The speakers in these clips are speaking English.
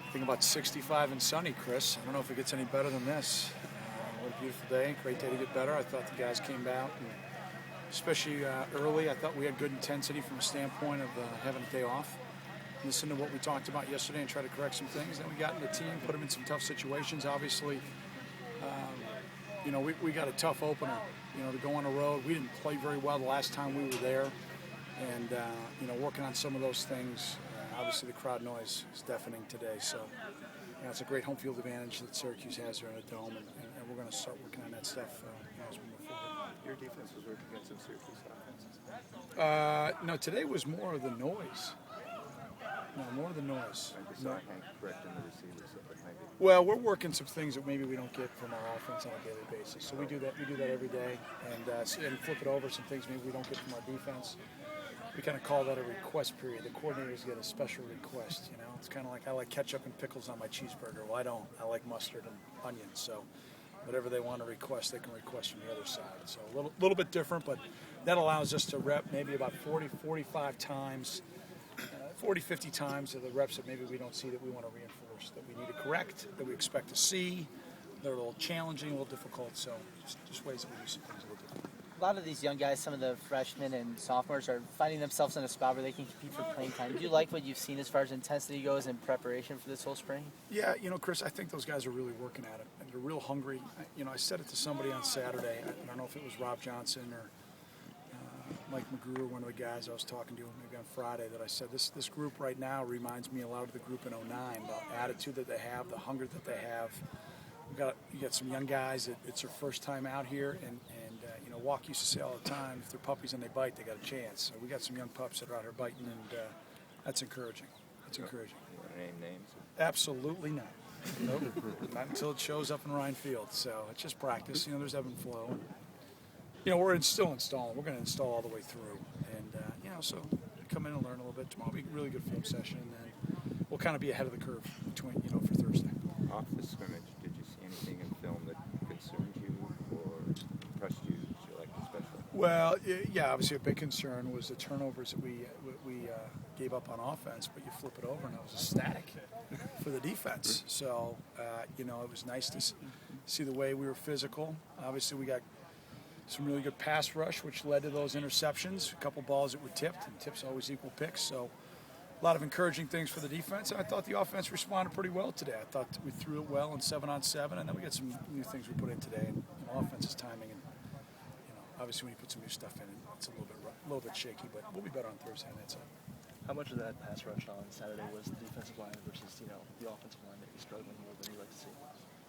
I think about 65 and sunny, Chris. I don't know if it gets any better than this. What a beautiful day. Great day to get better. I thought the guys came out, and especially early, I thought we had good intensity from a standpoint of having a day off. Listen to what we talked about yesterday and try to correct some things. Then we got in the team, put them in some tough situations. Obviously, we got a tough opener, to go on the road. We didn't play very well the last time we were there. And, working on some of those things. Obviously, the crowd noise is deafening today. So, it's a great home field advantage that Syracuse has there in a dome. And we're going to start working on that stuff as we move forward. Your defense was working against some Syracuse offenses? No, today was more of the noise. No, more of the noise. I saw Hank correcting the receivers. Well, we're working some things that maybe we don't get from our offense on a daily basis. So we do that. We do that every day, and flip it over. Some things maybe we don't get from our defense. We kind of call that a request period. The coordinators get a special request. It's kind of like I like ketchup and pickles on my cheeseburger. Well, I don't. I like mustard and onions. So whatever they want to request, they can request from the other side. So a little bit different, but that allows us to rep maybe about 40, 45 times. 40, 50 times of the reps that maybe we don't see that we want to reinforce, that we need to correct, that we expect to see. They're a little challenging, a little difficult, so just ways that we do some things a little different. A lot of these young guys, some of the freshmen and sophomores, are finding themselves in a spot where they can compete for playing time. Do you like what you've seen as far as intensity goes in preparation for this whole spring? Yeah, Chris, I think those guys are really working at it, and they're real hungry. I said it to somebody on Saturday. I don't know if it was Rob Johnson or Mike McGrew, one of the guys I was talking to maybe on Friday, that I said this group right now reminds me a lot of the group in '09, the attitude that they have, the hunger that they have. You got some young guys that it's their first time out here, and Walk used to say all the time, if they're puppies and they bite, they got a chance. So we got some young pups that are out here biting, and that's encouraging. It's encouraging. You want to name names? Absolutely not. Nope. Not until it shows up in Ryan Field. So it's just practice. There's ebb and flow. We're still installing. We're going to install all the way through. And, so come in and learn a little bit. Tomorrow will be a really good film session, and then we'll kind of be ahead of the curve for Thursday. Off the scrimmage, did you see anything in film that concerned you or impressed you that you liked especially? Well, yeah, obviously a big concern was the turnovers that we gave up on offense, but you flip it over and it was ecstatic for the defense. So, it was nice to see the way we were physical. Obviously, we got some really good pass rush, which led to those interceptions. A couple balls that were tipped, and tips always equal picks. So a lot of encouraging things for the defense. And I thought the offense responded pretty well today. I thought we threw it well in 7-on-7, and then we got some new things we put in today. And offense's timing, and obviously when you put some new stuff in, it's a little bit shaky. But we'll be better on Thursday, and that's it. How much of that pass rush on Saturday was the defensive line versus the offensive line that you're struggling more than you like to see?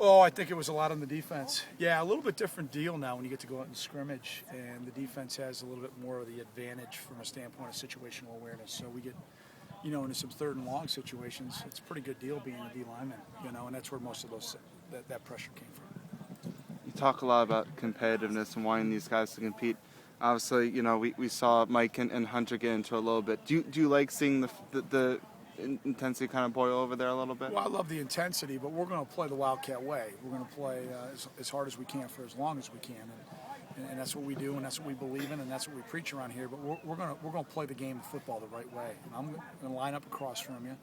Oh, I think it was a lot on the defense. Yeah, a little bit different deal now when you get to go out and scrimmage, and the defense has a little bit more of the advantage from a standpoint of situational awareness. So we get, into some third and long situations. It's a pretty good deal being a D lineman, and that's where most of that pressure came from. You talk a lot about competitiveness and wanting these guys to compete. Obviously, we saw Mike and Hunter get into it a little bit. Do you like seeing the intensity kind of boil over there a little bit? Well, I love the intensity, but we're going to play the Wildcat way. We're going to play as hard as we can for as long as we can, and that's what we do, and that's what we believe in, and that's what we preach around here. But we're going to play the game of football the right way. And I'm going to line up across from you,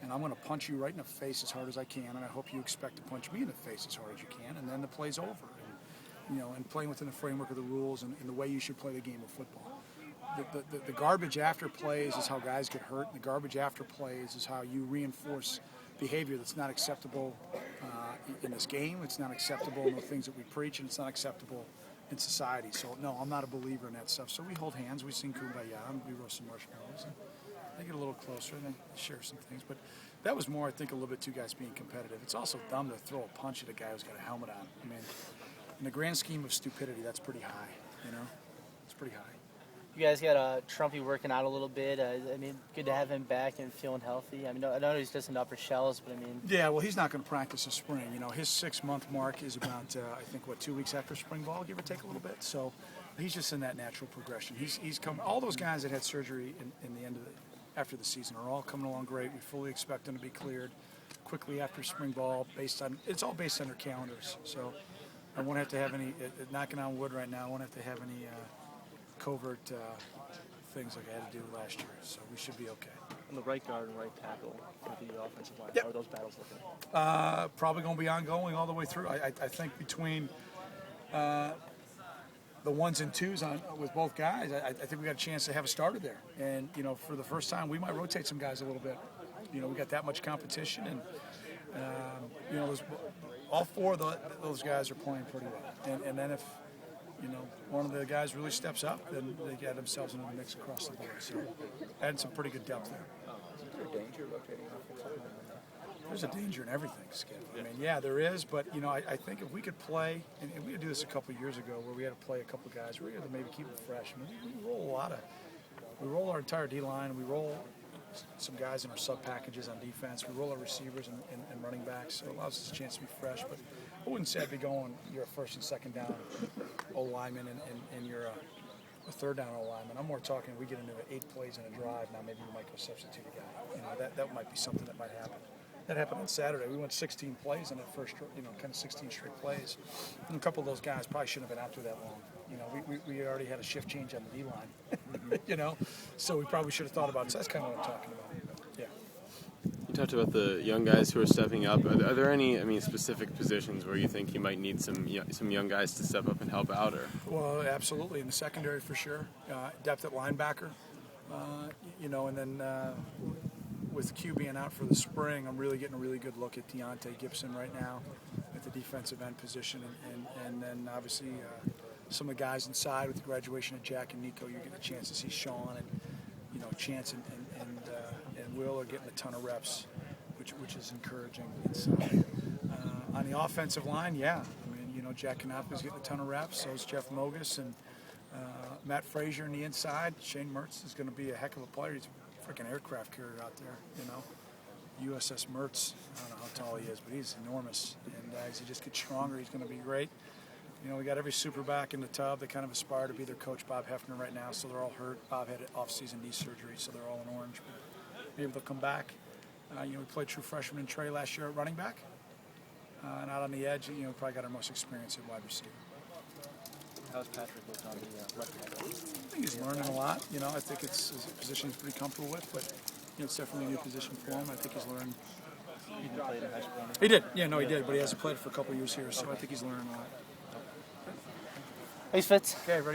and I'm going to punch you right in the face as hard as I can, and I hope you expect to punch me in the face as hard as you can, and then the play's over. And playing within the framework of the rules and the way you should play the game of football. The garbage after plays is how guys get hurt. The garbage after plays is how you reinforce behavior that's not acceptable in this game. It's not acceptable in the things that we preach, and it's not acceptable in society. So, no, I'm not a believer in that stuff. So we hold hands, we sing Kumbaya, and we roast some marshmallows. And they get a little closer, and they share some things. But that was more, I think, a little bit two guys being competitive. It's also dumb to throw a punch at a guy who's got a helmet on. I mean, in the grand scheme of stupidity, that's pretty high, It's pretty high. You guys got Trumpy working out a little bit. Good to have him back and feeling healthy. I know he's just in upper shells, but Yeah, well, he's not going to practice this spring. His 6-month mark is about, 2 weeks after spring ball, give or take a little bit. So he's just in that natural progression. He's come. All those guys that had surgery in the end of after the season are all coming along great. We fully expect them to be cleared quickly after spring ball. It's all based on their calendars. So I won't have to have any knocking on wood right now. I won't have to have any covert things like I had to do last year. So we should be okay. On the right guard and right tackle for the offensive line, Yep. how are those battles looking? Probably going to be ongoing all the way through. I think between the ones and twos with both guys, I think we got a chance to have a starter there. And, for the first time, we might rotate some guys a little bit. We got that much competition. And, all four of those guys are playing pretty well. And then if, one of the guys really steps up, then they get themselves into the mix across the board. So, adding some pretty good depth there. Isn't there a danger rotating offensive line? There's a danger in everything, Skip. I mean, yeah, there is, but I think if we could play, and we had to do this a couple of years ago, where we had to play a couple of guys, we had to maybe keep them fresh. I mean, we roll our entire D line, and we roll some guys in our sub packages on defense. We roll our receivers and running backs, so it allows us a chance to be fresh. But I wouldn't say I'd be going you're a first and second down O lineman and you're a third down O lineman. I'm more talking we get into 8 plays in a drive. Now maybe we might go substitute a guy. That might be something that might happen. That happened on Saturday. We went 16 plays in that first, kind of 16 straight plays. And a couple of those guys probably shouldn't have been out there that long. We already had a shift change on the D line, so we probably should have thought about it. So that's kind of what I'm talking about. Yeah. You talked about the young guys who are stepping up. Are there any, specific positions where you think you might need some young guys to step up and help out? Or Well, absolutely. In the secondary for sure. Depth at linebacker, and then with Q being out for the spring, I'm really getting a really good look at Deontay Gibson right now at the defensive end position. And then obviously some of the guys inside with the graduation of Jack and Nico, you get a chance to see Sean and, Chance and Will are getting a ton of reps, which is encouraging inside. On the offensive line, yeah. Jack Knopfler's getting a ton of reps. So is Jeff Mogus and Matt Frazier on the inside. Shane Mertz is going to be a heck of a player. He's a freaking aircraft carrier out there, USS Mertz. I don't know how tall he is, but he's enormous. And as he just gets stronger, he's going to be great. We got every super back in the tub. They kind of aspire to be their coach, Bob Hefner, right now, so they're all hurt. Bob had an off-season knee surgery, so they're all in orange. But maybe they'll come back. We played true freshman in Trey last year at running back. And out on the edge, probably got our most experience at wide receiver. How's Patrick looked on the left tackle? I think he's learning a lot. I think it's a position he's pretty comfortable with, but it's definitely a new position for him. I think he's learned. He didn't play in high school. He did. Yeah, no, he did, but he hasn't played for a couple of years here, so I think he's learning a lot. Thanks, Fitz. Okay, ready?